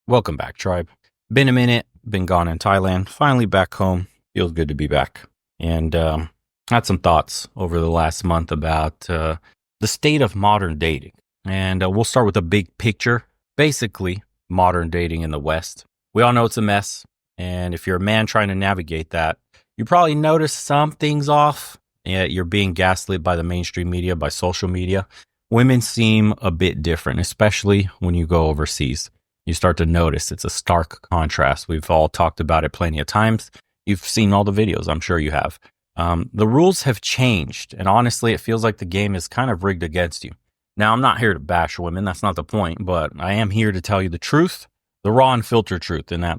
Welcome back, tribe. Been a minute, been gone in Thailand, finally back home. Feels good to be back. And had some thoughts over the last month about the state of modern dating. And we'll start with the big picture. Basically, modern dating in the West. We all know it's a mess. And if you're a man trying to navigate that, you probably notice some things off. Yeah, you're being gaslit by the mainstream media, by social media. Women seem a bit different, especially when you go overseas. You start to notice it's a stark contrast. We've all talked about it plenty of times. You've seen all the videos. I'm sure you have. The rules have changed. And honestly, it feels like the game is kind of rigged against you. Now, I'm not here to bash women. That's not the point. But I am here to tell you the truth, the raw and filtered truth. And that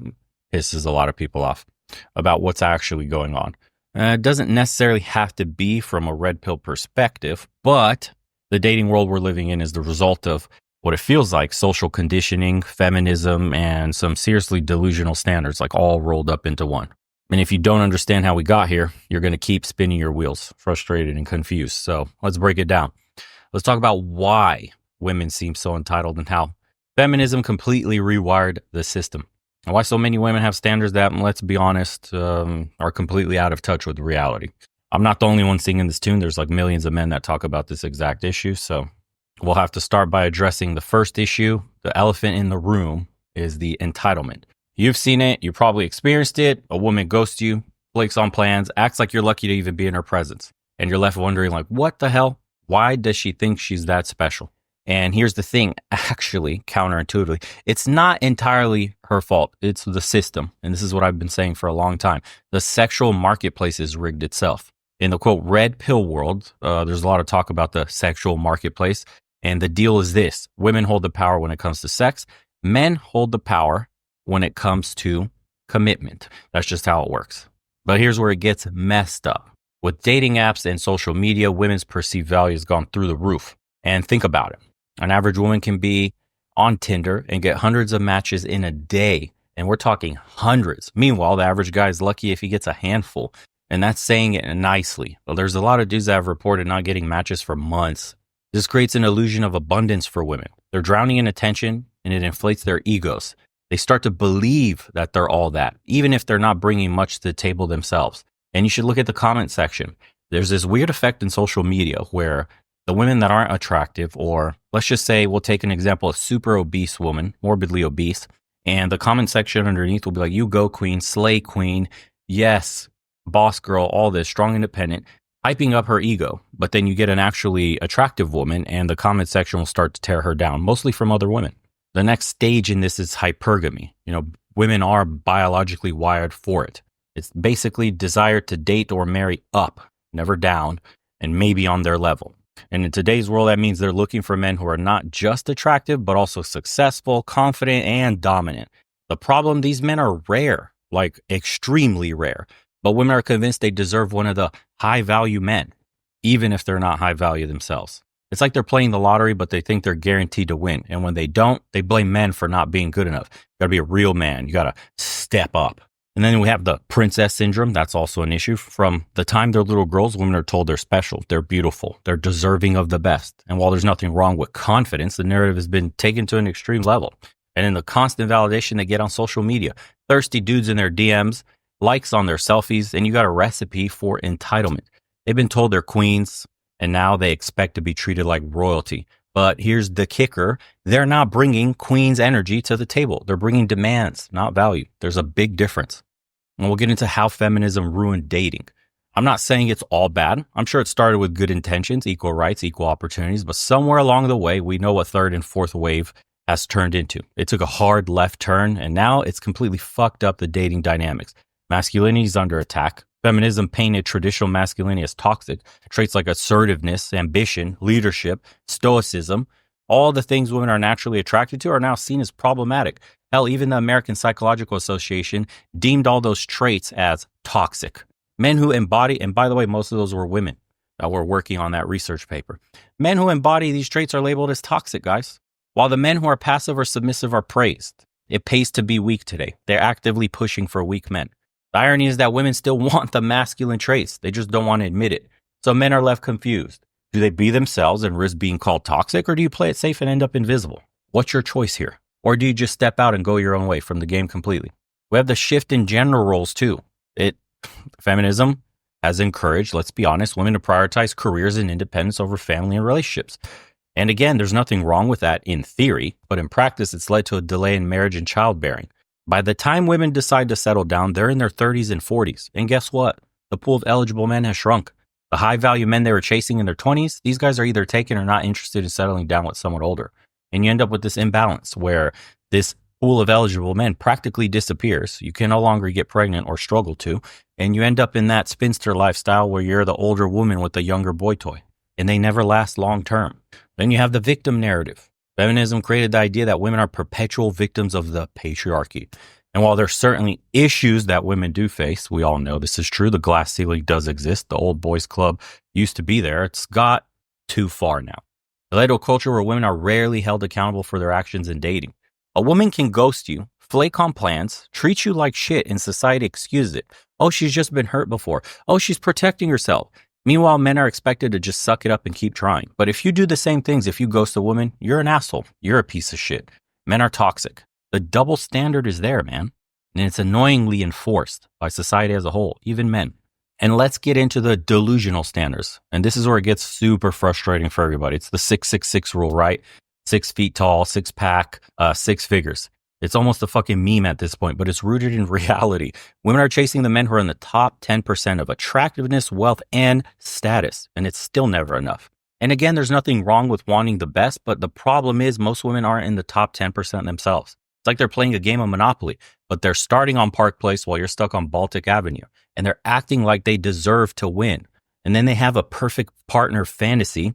pisses a lot of people off about what's actually going on. It doesn't necessarily have to be from a red pill perspective, but the dating world we're living in is the result of what it feels like social conditioning, feminism, and some seriously delusional standards, like all rolled up into one. And if you don't understand how we got here, you're going to keep spinning your wheels, frustrated and confused. So let's break it down. Let's talk about why women seem so entitled and how feminism completely rewired the system. And why so many women have standards that, let's be honest, are completely out of touch with reality. I'm not the only one singing this tune. There's like millions of men that talk about this exact issue. So we'll have to start by addressing the first issue. The elephant in the room is the entitlement. You've seen it. You probably experienced it. A woman ghosts you, flakes on plans, acts like you're lucky to even be in her presence. And you're left wondering, like, what the hell? Why does she think she's that special? And here's the thing, actually, counterintuitively, it's not entirely her fault. It's the system. And this is what I've been saying for a long time. The sexual marketplace is rigged itself. In the quote, red pill world, there's a lot of talk about the sexual marketplace. And the deal is this. Women hold the power when it comes to sex. Men hold the power when it comes to commitment. That's just how it works. But here's where it gets messed up. With dating apps and social media, women's perceived value has gone through the roof. And think about it. An average woman can be on Tinder and get hundreds of matches in a day. And we're talking hundreds. Meanwhile, the average guy is lucky if he gets a handful. And that's saying it nicely. Well, there's a lot of dudes that have reported not getting matches for months. This creates an illusion of abundance for women. They're drowning in attention and it inflates their egos. They start to believe that they're all that, even if they're not bringing much to the table themselves. And you should look at the comment section. There's this weird effect in social media where the women that aren't attractive, or let's just say we'll take an example, a super obese woman, morbidly obese, and the comment section underneath will be like, you go queen, slay queen, yes, boss girl, all this, strong, independent, hyping up her ego. But then you get an actually attractive woman and the comment section will start to tear her down, mostly from other women. The next stage in this is hypergamy. Women are biologically wired for it. It's basically desire to date or marry up, never down, and maybe on their level. And in today's world, that means they're looking for men who are not just attractive, but also successful, confident, and dominant. The problem, these men are rare, like extremely rare. But women are convinced they deserve one of the high-value men, even if they're not high value themselves. It's like they're playing the lottery, but they think they're guaranteed to win. And when they don't, they blame men for not being good enough. You gotta be a real man. You gotta step up. And then we have the princess syndrome. That's also an issue. From the time they're little girls, women are told they're special, they're beautiful, they're deserving of the best. And while there's nothing wrong with confidence, the narrative has been taken to an extreme level. And in the constant validation they get on social media, thirsty dudes in their DMs, likes on their selfies, and you got a recipe for entitlement. They've been told they're queens, and now they expect to be treated like royalty. But here's the kicker. They're not bringing queen's energy to the table. They're bringing demands, not value. There's a big difference. And we'll get into how feminism ruined dating. I'm not saying it's all bad. I'm sure it started with good intentions, equal rights, equal opportunities. But somewhere along the way, we know what third and fourth wave has turned into. It took a hard left turn, and now it's completely fucked up the dating dynamics. Masculinity is under attack. Feminism painted traditional masculinity as toxic. Traits like assertiveness, ambition, leadership, stoicism, all the things women are naturally attracted to are now seen as problematic. Hell, even the American Psychological Association deemed all those traits as toxic. Men who embody, and by the way, most of those were women that were working on that research paper. Men who embody these traits are labeled as toxic, guys. While the men who are passive or submissive are praised. It pays to be weak today. They're actively pushing for weak men. The irony is that women still want the masculine traits. They just don't want to admit it. So men are left confused. Do they be themselves and risk being called toxic, or do you play it safe and end up invisible? What's your choice here? Or do you just step out and go your own way from the game completely? We have the shift in gender roles too. Feminism has encouraged, let's be honest, women to prioritize careers and independence over family and relationships. And again, there's nothing wrong with that in theory, but in practice, it's led to a delay in marriage and childbearing. By the time women decide to settle down, they're in their 30s and 40s. And guess what? The pool of eligible men has shrunk. The high value men they were chasing in their 20s, these guys are either taken or not interested in settling down with someone older. And you end up with this imbalance where this pool of eligible men practically disappears. You can no longer get pregnant or struggle to. And you end up in that spinster lifestyle where you're the older woman with the younger boy toy. And they never last long term. Then you have the victim narrative. Feminism created the idea that women are perpetual victims of the patriarchy. And while there's certainly issues that women do face, we all know this is true. The glass ceiling does exist. The old boys club used to be there. It's got too far now. It led to a culture where women are rarely held accountable for their actions in dating. A woman can ghost you, flake on plans, treat you like shit, and society excuses it. Oh, she's just been hurt before. Oh, she's protecting herself. Meanwhile, men are expected to just suck it up and keep trying. But if you do the same things, if you ghost a woman, you're an asshole. You're a piece of shit. Men are toxic. The double standard is there, man. And it's annoyingly enforced by society as a whole, even men. And let's get into the delusional standards. And this is where it gets super frustrating for everybody. It's the 666 rule, right? 6 feet tall, 6-pack, 6 figures. It's almost a fucking meme at this point, but it's rooted in reality. Women are chasing the men who are in the top 10% of attractiveness, wealth, and status, and it's still never enough. And again, there's nothing wrong with wanting the best, but the problem is most women aren't in the top 10% themselves. It's like they're playing a game of Monopoly, but they're starting on Park Place while you're stuck on Baltic Avenue, and they're acting like they deserve to win. And then they have a perfect partner fantasy.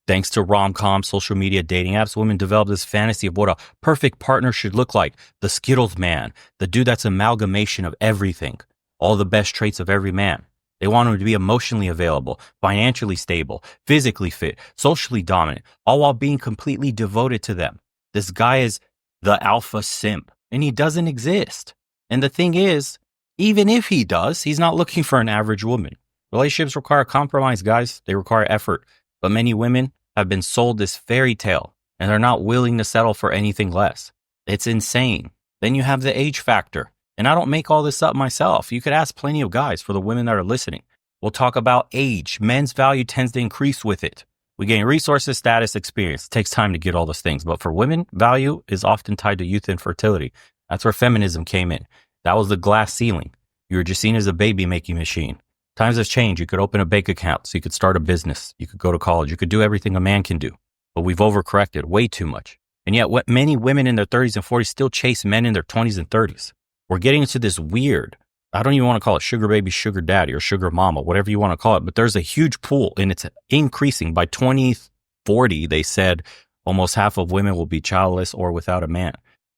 Thanks to rom-com, social media, dating apps, women develop this fantasy of what a perfect partner should look like. The Skittles man, the dude that's an amalgamation of everything, all the best traits of every man. They want him to be emotionally available, financially stable, physically fit, socially dominant, all while being completely devoted to them. This guy is the alpha simp, and he doesn't exist. And the thing is, even if he does, he's not looking for an average woman. Relationships require compromise, guys. They require effort. But many women have been sold this fairy tale, and they're not willing to settle for anything less. It's insane. Then you have the age factor. And I don't make all this up myself. You could ask plenty of guys for the women that are listening. We'll talk about age. Men's value tends to increase with it. We gain resources, status, experience. It takes time to get all those things. But for women, value is often tied to youth and fertility. That's where feminism came in. That was the glass ceiling. You were just seen as a baby-making machine. Times have changed. You could open a bank account, so you could start a business. You could go to college. You could do everything a man can do. But we've overcorrected way too much. And yet, what many women in their 30s and 40s still chase men in their 20s and 30s. We're getting into this weird, I don't even want to call it sugar baby, sugar daddy, or sugar mama, whatever you want to call it. But there's a huge pool, and it's increasing. By 2040, they said almost half of women will be childless or without a man.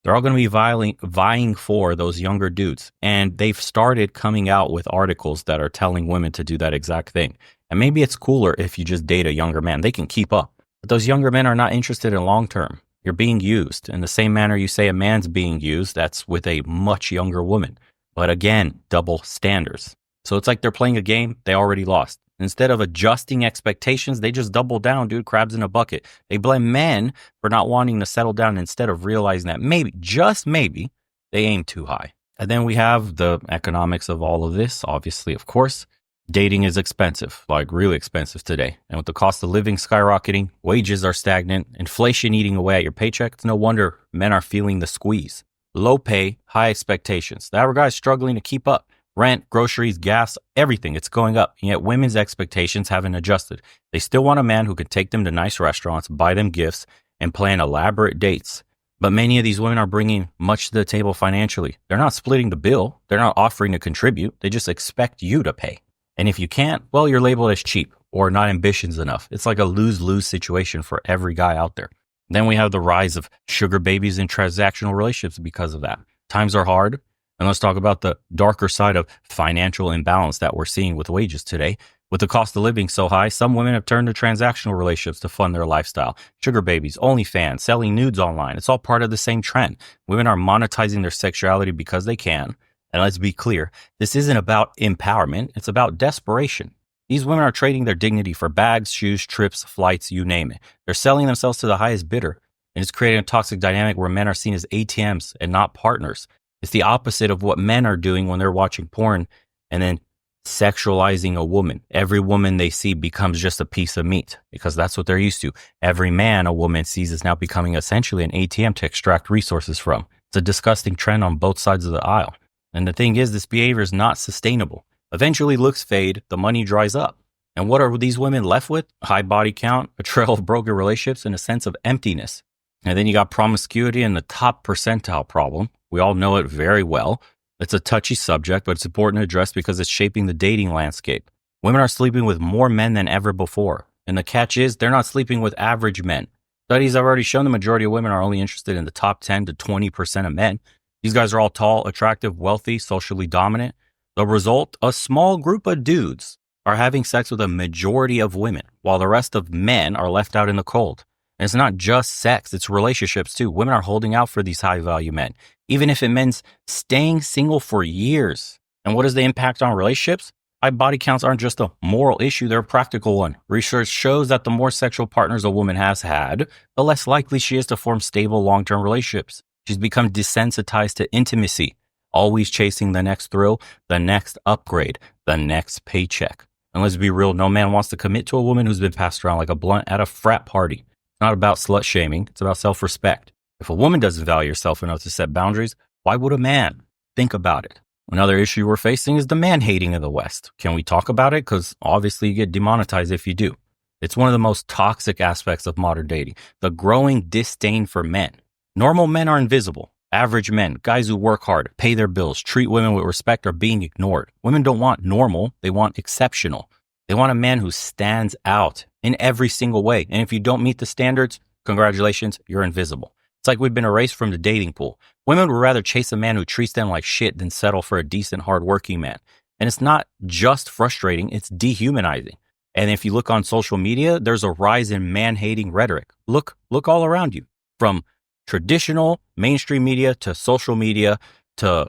They're all going to be vying for those younger dudes. And they've started coming out with articles that are telling women to do that exact thing. And maybe it's cooler if you just date a younger man. They can keep up. But those younger men are not interested in long term. You're being used in the same manner you say a man's being used. That's with a much younger woman. But again, double standards. So it's like they're playing a game they already lost. Instead of adjusting expectations, they just double down, dude, crabs in a bucket. They blame men for not wanting to settle down instead of realizing that maybe, just maybe, they aim too high. And then we have the economics of all of this, obviously, of course. Dating is expensive, like really expensive today. And with the cost of living skyrocketing, wages are stagnant, inflation eating away at your paycheck, it's no wonder men are feeling the squeeze. Low pay, high expectations. The average guy is struggling to keep up. Rent, groceries, gas, everything, it's going up. And yet women's expectations haven't adjusted. They still want a man who can take them to nice restaurants, buy them gifts, and plan elaborate dates. But many of these women are bringing much to the table financially. They're not splitting the bill. They're not offering to contribute. They just expect you to pay. And if you can't, well, you're labeled as cheap or not ambitious enough. It's like a lose-lose situation for every guy out there. Then we have the rise of sugar babies and transactional relationships because of that. Times are hard. And let's talk about the darker side of financial imbalance that we're seeing with wages today. With the cost of living so high, some women have turned to transactional relationships to fund their lifestyle. Sugar babies, OnlyFans, selling nudes online. It's all part of the same trend. Women are monetizing their sexuality because they can. And let's be clear, this isn't about empowerment. It's about desperation. These women are trading their dignity for bags, shoes, trips, flights, you name it. They're selling themselves to the highest bidder. And it's creating a toxic dynamic where men are seen as ATMs and not partners. It's the opposite of what men are doing when they're watching porn and then sexualizing a woman. Every woman they see becomes just a piece of meat because that's what they're used to. Every man a woman sees is now becoming essentially an ATM to extract resources from. It's a disgusting trend on both sides of the aisle. And the thing is, this behavior is not sustainable. Eventually looks fade, the money dries up. And what are these women left with? A high body count, a trail of broken relationships, and a sense of emptiness. And then you got promiscuity and the top percentile problem. We all know it very well. It's a touchy subject, but it's important to address because it's shaping the dating landscape. Women are sleeping with more men than ever before. And the catch is, they're not sleeping with average men. Studies have already shown the majority of women are only interested in the top 10 to 20% of men. These guys are all tall, attractive, wealthy, socially dominant. The result, a small group of dudes are having sex with a majority of women, while the rest of men are left out in the cold. And it's not just sex, it's relationships too. Women are holding out for these high-value men, even if it means staying single for years. And what is the impact on relationships? High body counts aren't just a moral issue, they're a practical one. Research shows that the more sexual partners a woman has had, the less likely she is to form stable long-term relationships. She's become desensitized to intimacy, always chasing the next thrill, the next upgrade, the next paycheck. And let's be real, no man wants to commit to a woman who's been passed around like a blunt at a frat party. It's not about slut shaming, it's about self-respect. If a woman doesn't value herself enough to set boundaries, why would a man? Think about it. Another issue we're facing is the man-hating in the West. Can we talk about it? Because obviously you get demonetized if you do. It's one of the most toxic aspects of modern dating, the growing disdain for men. Normal men are invisible. Average men, guys who work hard, pay their bills, treat women with respect are being ignored. Women don't want normal, they want exceptional. They want a man who stands out in every single way. And if you don't meet the standards, congratulations, you're invisible. It's like we've been erased from the dating pool. Women would rather chase a man who treats them like shit than settle for a decent, hardworking man. And it's not just frustrating, it's dehumanizing. And if you look on social media, there's a rise in man-hating rhetoric. Look all around you. From traditional mainstream media to social media to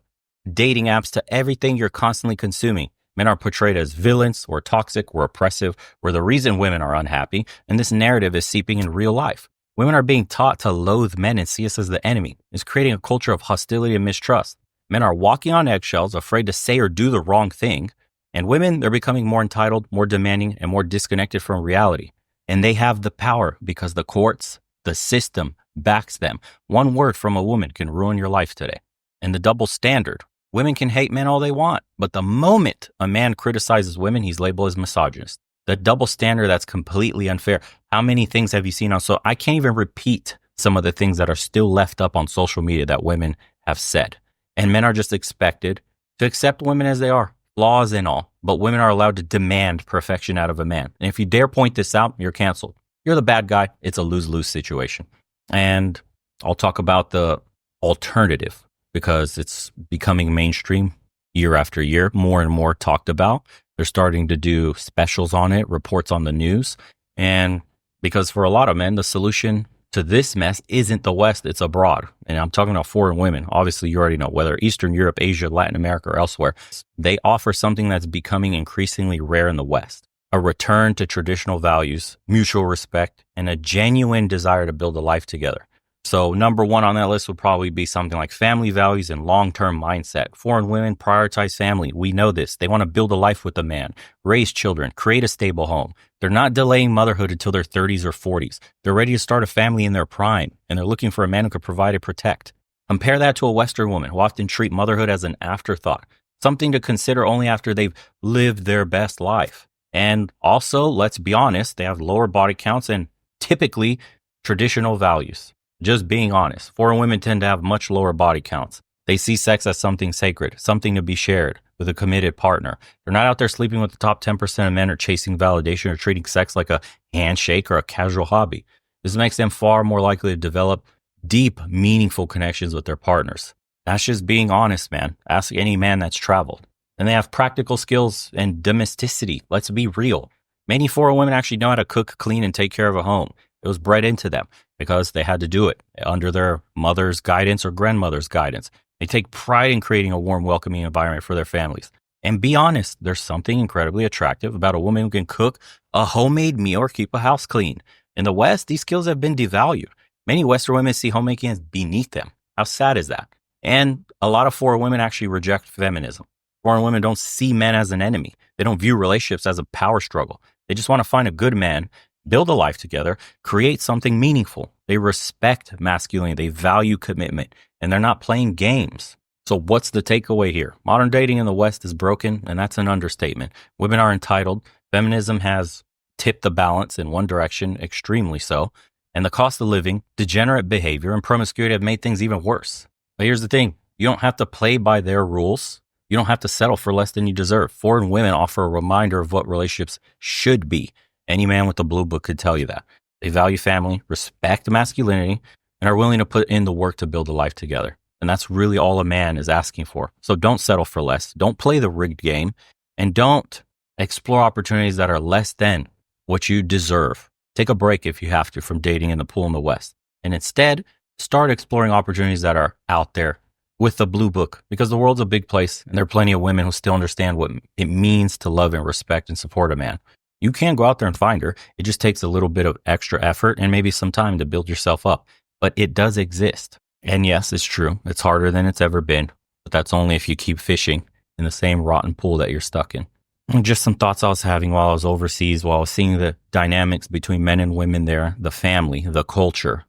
dating apps to everything you're constantly consuming. Men are portrayed as villains or toxic or oppressive. We're the reason women are unhappy. And this narrative is seeping in real life. Women are being taught to loathe men and see us as the enemy. It's creating a culture of hostility and mistrust. Men are walking on eggshells, afraid to say or do the wrong thing. And women, they're becoming more entitled, more demanding, and more disconnected from reality. And they have the power because the courts, the system backs them. One word from a woman can ruin your life today. And the double standard. Women can hate men all they want, but the moment a man criticizes women, he's labeled as misogynist. The double standard, that's completely unfair. How many things have you seen on I can't even repeat some of the things that are still left up on social media that women have said. And men are just expected to accept women as they are, flaws and all. But women are allowed to demand perfection out of a man. And if you dare point this out, you're canceled. You're the bad guy. It's a lose-lose situation. And I'll talk about the alternative because it's becoming mainstream year after year, more and more talked about. They're starting to do specials on it, reports on the news. And because for a lot of men, the solution to this mess isn't the West, it's abroad. And I'm talking about foreign women. Obviously, you already know, whether Eastern Europe, Asia, Latin America, or elsewhere, they offer something that's becoming increasingly rare in the West. A return to traditional values, mutual respect, and a genuine desire to build a life together. So number one on that list would probably be something like family values and long-term mindset. Foreign women prioritize family. We know this. They want to build a life with a man, raise children, create a stable home. They're not delaying motherhood until their 30s or 40s. They're ready to start a family in their prime, and they're looking for a man who can provide and protect. Compare that to a Western woman who often treat motherhood as an afterthought, something to consider only after they've lived their best life. And also, let's be honest, they have lower body counts and typically traditional values. Just being honest, foreign women tend to have much lower body counts. They see sex as something sacred, something to be shared with a committed partner. They're not out there sleeping with the top 10% of men or chasing validation or treating sex like a handshake or a casual hobby. This makes them far more likely to develop deep, meaningful connections with their partners. That's just being honest, man. Ask any man that's traveled. And they have practical skills and domesticity. Let's be real. Many foreign women actually know how to cook, clean, and take care of a home. It was bred into them because they had to do it under their mother's guidance or grandmother's guidance. They take pride in creating a warm, welcoming environment for their families. And be honest, there's something incredibly attractive about a woman who can cook a homemade meal or keep a house clean. In the West, these skills have been devalued. Many Western women see homemaking as beneath them. How sad is that? And a lot of foreign women actually reject feminism. Foreign women don't see men as an enemy. They don't view relationships as a power struggle. They just want to find a good man, build a life together, create something meaningful. They respect masculinity. They value commitment, and they're not playing games. So what's the takeaway here? Modern dating in the West is broken, and that's an understatement. Women are entitled. Feminism has tipped the balance in one direction, extremely so. And the cost of living, degenerate behavior, and promiscuity have made things even worse. But here's the thing. You don't have to play by their rules. You don't have to settle for less than you deserve. Foreign women offer a reminder of what relationships should be. Any man with a blue book could tell you that. They value family, respect masculinity, and are willing to put in the work to build a life together. And that's really all a man is asking for. So don't settle for less. Don't play the rigged game. And don't explore opportunities that are less than what you deserve. Take a break if you have to from dating in the pool in the West. And instead, start exploring opportunities that are out there with the blue book, because the world's a big place and there are plenty of women who still understand what it means to love and respect and support a man. You can go out there and find her. It just takes a little bit of extra effort and maybe some time to build yourself up. But it does exist. And yes, it's true. It's harder than it's ever been. But that's only if you keep fishing in the same rotten pool that you're stuck in. And just some thoughts I was having while I was overseas, while I was seeing the dynamics between men and women there, the family, the culture.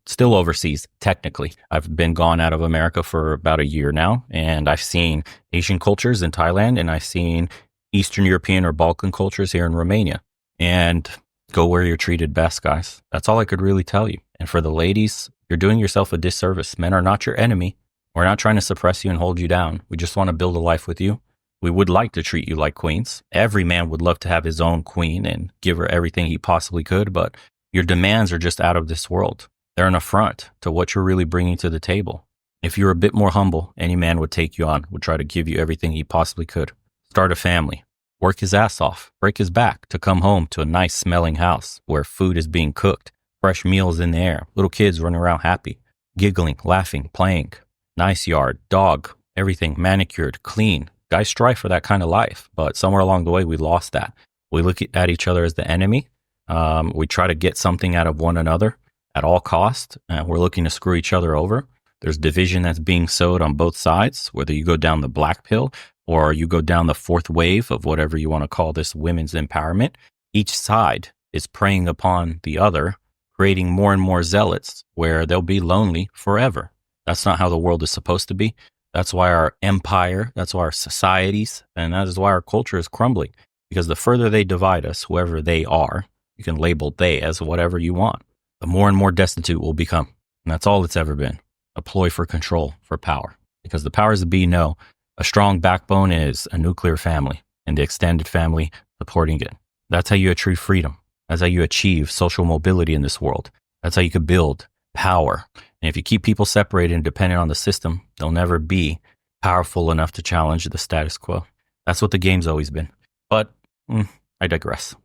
Still overseas, technically. I've been gone out of America for about a year now, and I've seen Asian cultures in Thailand, and I've seen Eastern European or Balkan cultures here in Romania. And go where you're treated best, guys. That's all I could really tell you. And for the ladies, you're doing yourself a disservice. Men are not your enemy. We're not trying to suppress you and hold you down. We just want to build a life with you. We would like to treat you like queens. Every man would love to have his own queen and give her everything he possibly could, but your demands are just out of this world. They're an affront to what you're really bringing to the table. If you're a bit more humble, any man would take you on, would try to give you everything he possibly could. Start a family, work his ass off, break his back to come home to a nice smelling house where food is being cooked, fresh meals in the air, little kids running around happy, giggling, laughing, playing, nice yard, dog, everything manicured, clean. Guys strive for that kind of life, but somewhere along the way, we lost that. We look at each other as the enemy. We try to get something out of one another at all costs. We're looking to screw each other over. There's division that's being sowed on both sides, whether you go down the black pill or you go down the fourth wave of whatever you want to call this women's empowerment. Each side is preying upon the other, creating more and more zealots where they'll be lonely forever. That's not how the world is supposed to be. That's why our empire, that's why our societies, and that is why our culture is crumbling. Because the further they divide us, whoever they are, you can label they as whatever you want, the more and more destitute we'll become. And that's all it's ever been, a ploy for control, for power. Because the powers that be know a strong backbone is a nuclear family and the extended family supporting it. That's how you achieve freedom. That's how you achieve social mobility in this world. That's how you could build power. And if you keep people separated and dependent on the system, they'll never be powerful enough to challenge the status quo. That's what the game's always been. But I digress.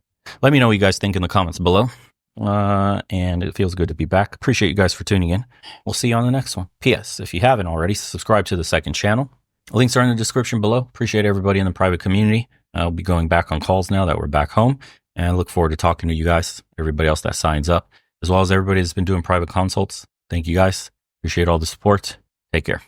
Let me know what you guys think in the comments below. And it feels good to be back. Appreciate you guys for tuning in. We'll see you on the next one. P.S. If you haven't already, subscribe to the second channel. Links are in the description below. Appreciate everybody in the private community. I'll be going back on calls now that we're back home. And I look forward to talking to you guys, everybody else that signs up, as well as everybody that's been doing private consults. Thank you guys. Appreciate all the support. Take care.